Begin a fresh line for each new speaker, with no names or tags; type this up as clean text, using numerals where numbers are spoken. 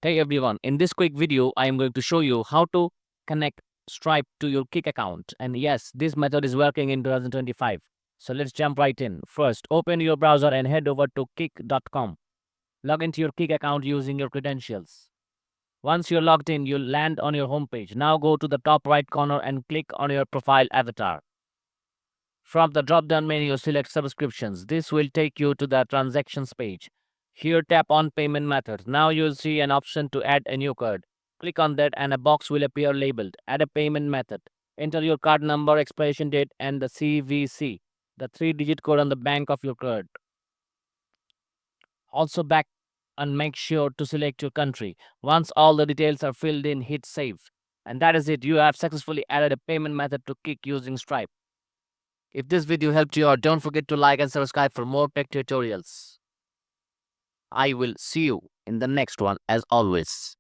Hey everyone, in this quick video, I am going to show you how to connect Stripe to your Kick account. And yes, this method is working in 2025. So let's jump right in. First, open your browser and head over to kick.com. Log into your Kick account using your credentials. Once you're logged in, you'll land on your homepage. Now go to the top right corner and click on your profile avatar. From the drop-down menu, select subscriptions. This will take you to the transactions page. Here, tap on payment methods. Now you'll see an option to add a new card. Click on that and a box will appear labeled Add a payment method. Enter your card number, expiration date, and the CVC, the 3-digit code on the back of your card. Also back and make sure to select your country. Once all the details are filled in, hit save. And that is it. You have successfully added a payment method to Kick using Stripe. If this video helped you out, don't forget to like and subscribe for more tech tutorials. I will see you in the next one as always.